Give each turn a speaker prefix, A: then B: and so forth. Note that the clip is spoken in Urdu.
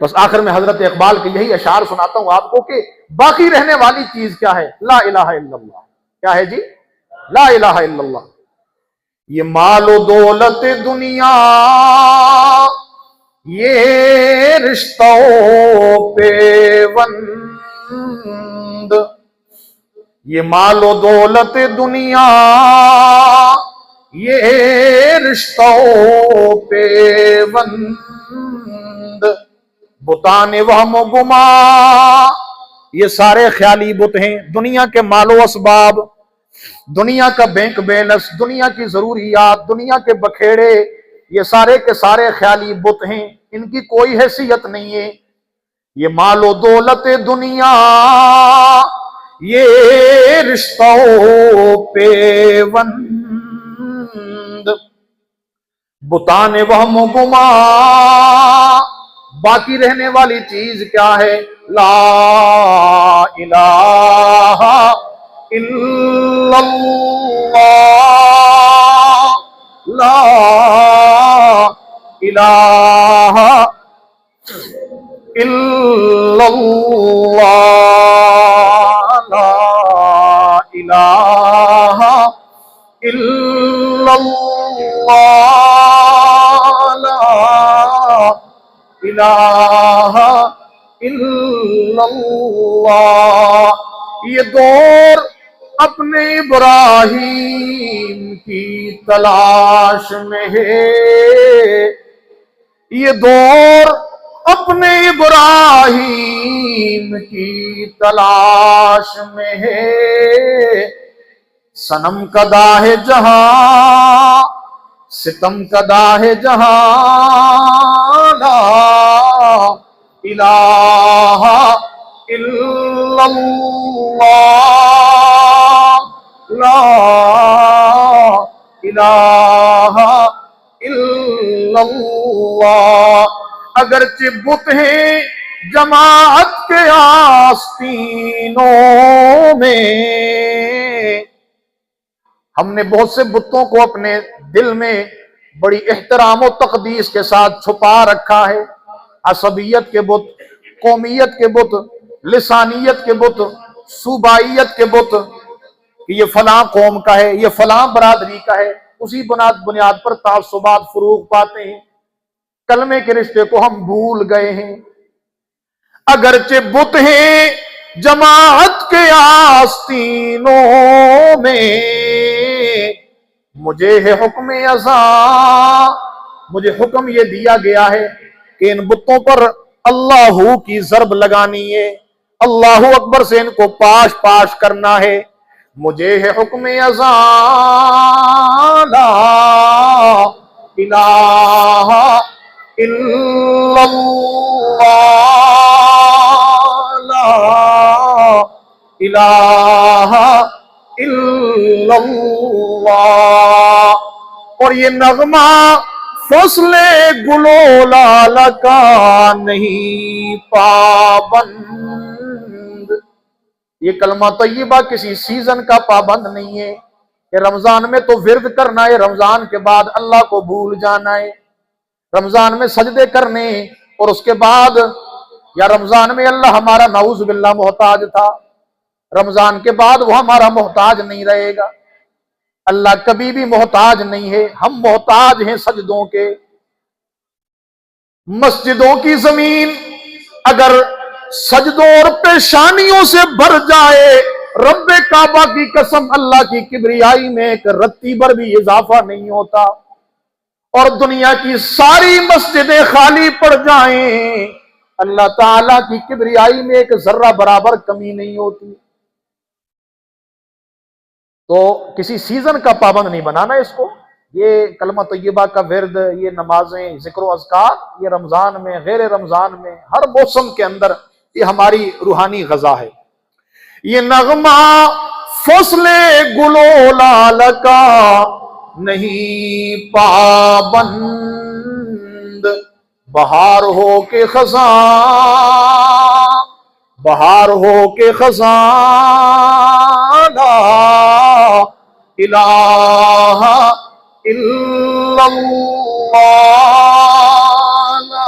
A: بس آخر میں حضرت اقبال کے یہی اشعار سناتا ہوں آپ کو کہ باقی رہنے والی چیز کیا ہے؟ لا الہ الا اللہ. کیا ہے جی؟ لا الہ الا اللہ. یہ مال و دولت دنیا، یہ رشتوں پہ وند، یہ مال و دولت دنیا، یہ رشتوں پہ وند، بتان وہم و گما، یہ سارے خیالی بت ہیں. دنیا کے مال و اسباب، دنیا کا بینک بیلنس، دنیا کی ضروریات، دنیا کے بکھیڑے، یہ سارے کے سارے خیالی بت ہیں، ان کی کوئی حیثیت نہیں ہے. یہ مال و دولت دنیا، یہ رشتوں پہ وند، بتان وہم و گما، باقی رہنے والی چیز کیا ہے؟ لا الہ الا اللہ، لا الہ الا اللہ، لا الہ الا اللہ، لا الہ الا اللہ. یہ دور اپنے ابراہیم کی تلاش میں ہے، یہ دور اپنے ابراہیم کی تلاش میں ہے. صنم کدا ہے جہاں، ستم کدا ہے جہاں، لا الہ الا اللہ، لا الہ الا اللہ. اگرچہ بت ہیں جماعت کے آستینوں میں، ہم نے بہت سے بتوں کو اپنے دل میں بڑی احترام و تقدیس کے ساتھ چھپا رکھا ہے. عصبیت کے بت، قومیت کے بت، لسانیت کے بت، صوبائیت کے بت، کہ یہ فلاں قوم کا ہے، یہ فلاں برادری کا ہے. اسی بنیاد پر تعصبات فروغ پاتے ہیں. کلمے کے رشتے کو ہم بھول گئے ہیں. اگرچہ بت ہیں جماعت کے آستینوں میں، مجھے ہے حکم ازاں، مجھے حکم یہ دیا گیا ہے کہ ان بتوں پر اللہ کی ضرب لگانی ہے، اللہ اکبر سے ان کو پاش پاش کرنا ہے. مجھے ہے حکم ازاں، لا الہ الا اللہ، لا الہ الا اللہ. اور یہ نغمہ فصل گل و لال کا نہیں پابند، یہ کلمہ طیبہ کسی سیزن کا پابند نہیں ہے کہ رمضان میں تو ورد کرنا ہے، رمضان کے بعد اللہ کو بھول جانا ہے، رمضان میں سجدے کرنے، اور اس کے بعد یا رمضان میں اللہ ہمارا نعوذ باللہ محتاج تھا، رمضان کے بعد وہ ہمارا محتاج نہیں رہے گا. اللہ کبھی بھی محتاج نہیں ہے، ہم محتاج ہیں سجدوں کے. مسجدوں کی زمین اگر سجدوں اور پیشانیوں سے بھر جائے، رب کعبہ کی قسم اللہ کی کبریائی میں ایک رتی بھر بھی اضافہ نہیں ہوتا. اور دنیا کی ساری مسجدیں خالی پڑ جائیں، اللہ تعالیٰ کی کبریائی میں ایک ذرہ برابر کمی نہیں ہوتی. تو کسی سیزن کا پابند نہیں بنانا اس کو. یہ کلمہ طیبہ کا ورد، یہ نمازیں، ذکر و اذکار، یہ رمضان میں، غیر رمضان میں، ہر موسم کے اندر یہ ہماری روحانی غذا ہے. یہ نغمہ فصل گل و لال کا نہیں پابند، بہار ہو کے خزاں، بہار ہو کے خزاں، لا الہ الا اللہ، لا